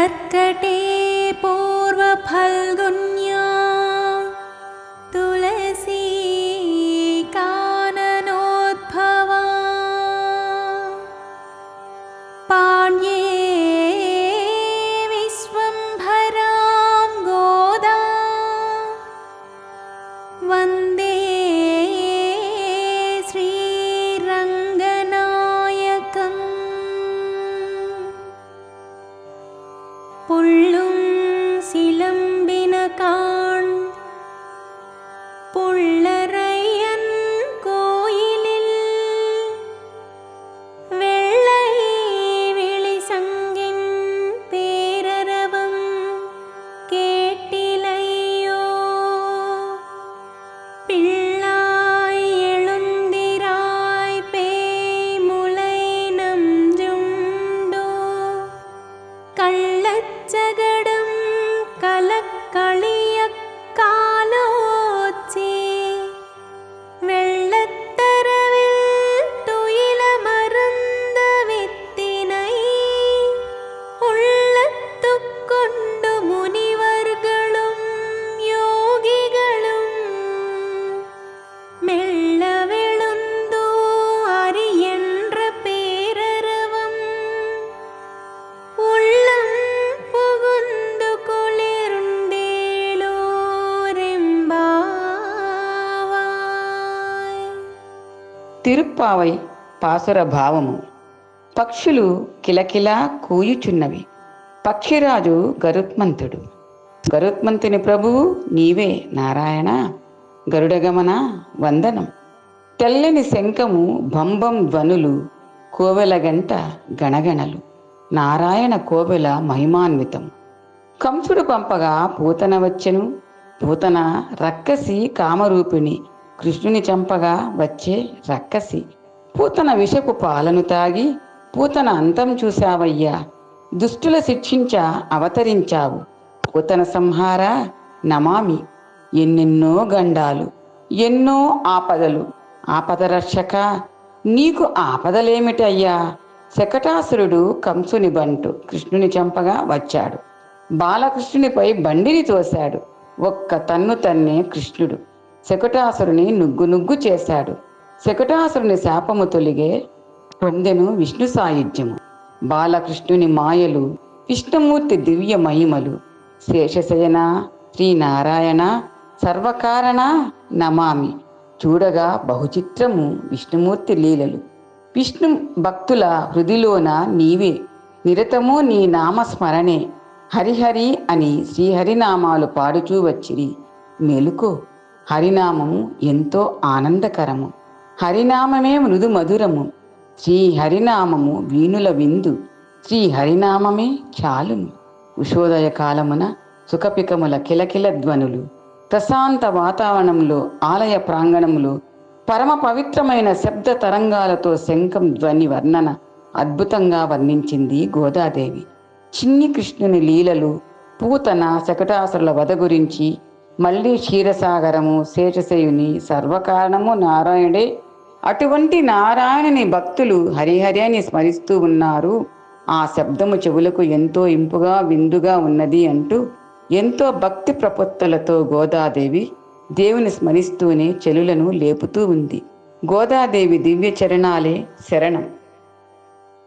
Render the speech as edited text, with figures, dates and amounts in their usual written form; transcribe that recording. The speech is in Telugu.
कर्कटे पूर्वफल्गुन्या तुलसी काननोद्भवा पाण्ये विश्वम्भरां गोदा वन्दे श्रीरङ्गनायकम् पुल्लुं सिलम्बिनकान् पुल्लरैयन् कोयिलिल वेळ्ळै विळिसंगिन् पेररवं केट्टिलैयो पिळ्ळाय్ எழுந்திராய் பேய்முலை நஞ்சுண்டோ कल्लच्चगडं कलक्कळियक्कालोच्चे वेळ्ळत्तरविल तुयिलमरुन्द वित्तिनै उल्लत्तुक्कोण्डु मुनिवर्गळुं योगिगळुं मेळ्ळवेळुन्दु अरियेன்ற பேரரவம் உள்ளம் புகுந்து குளிர்ந்தேளோரெம்பாவாய். తిరుప్పావై పాసుర భావము. పక్షులు కిలకిలా కూయుచున్నవి. పక్షిరాజు గరుత్మంతుడు. గరుత్మంతుని ప్రభువు నీవే నారాయణ. గరుడగమన వందనం. తెల్లని శంఖము భంభం ధ్వనులు, కోవెల గంట గణగణలు. నారాయణ కోవెల మహిమాన్వితం. కంసుడు పంపగా పూతన వచ్చెను. పూతన రక్కసి కామరూపిణి. కృష్ణుని చంపగా వచ్చే రక్కసి. పూతన విషపు పాలను తాగి పూతన అంతం చూశావయ్యా. దుష్టుల శిక్షించ అవతరించావు. పూతన సంహార నమామి. ఎన్నెన్నో గండాలు, ఎన్నో ఆపదలు. ఆపద రక్షక, నీకు ఆపదలేమిటయ్యా? శకటాసురుడు కంసుని బంటు కృష్ణుని చంపగా వచ్చాడు. బాలకృష్ణునిపై బండిని తోశాడు. ఒక్క తన్ను తన్నే కృష్ణుడు శకటాసురుని నుగ్గు నుగ్గు చేశాడు. శకటాసురుని శాపము తొలిగే పొందెను విష్ణు సాయుధ్యము. బాలకృష్ణుని మాయలు, విష్ణుమూర్తి దివ్య మహిమలు. శేషశయన శ్రీనారాయణ సర్వకారణ నమామి. చూడగా బహుచిత్రము విష్ణుమూర్తి లీలలు. విష్ణు భక్తుల హృదిలోన నీవే. నిరతము నీ నామస్మరణే. హరిహరి అని శ్రీహరినామాలు పాడుచూ వచ్చిరి. మెలుకో, హరినామము ఎంతో ఆనందకరము. హరినామమే మృదు మధురము. శ్రీహరినామము వీణుల విందు. శ్రీహరినామమే చాలును. ఉషోదయ కాలమున సుఖపికముల కిలకిల ధ్వనులు. ప్రశాంత వాతావరణంలో ఆలయ ప్రాంగణంలో పరమ పవిత్రమైన శబ్ద తరంగాలతో శంఖం ధ్వని వర్ణన అద్భుతంగా వర్ణించింది గోదాదేవి. చిన్ని కృష్ణుని లీలలు, పూతన శకటాసురుల వధ గురించి, మళ్ళీ క్షీరసాగరము, శేషశయుని సర్వకారణము నారాయణుడే. అటువంటి నారాయణుని భక్తులు హరిహరి అని స్మరిస్తూ ఉన్నారు. ఆ శబ్దము చెవులకు ఎంతో ఇంపుగా విందుగా ఉన్నది అంటూ ఎంతో భక్తి ప్రపత్తులతో గోదాదేవి దేవుని స్మరిస్తూనే చెలులను లేపుతూ ఉంది. గోదాదేవి దివ్య చరణాలే శరణం.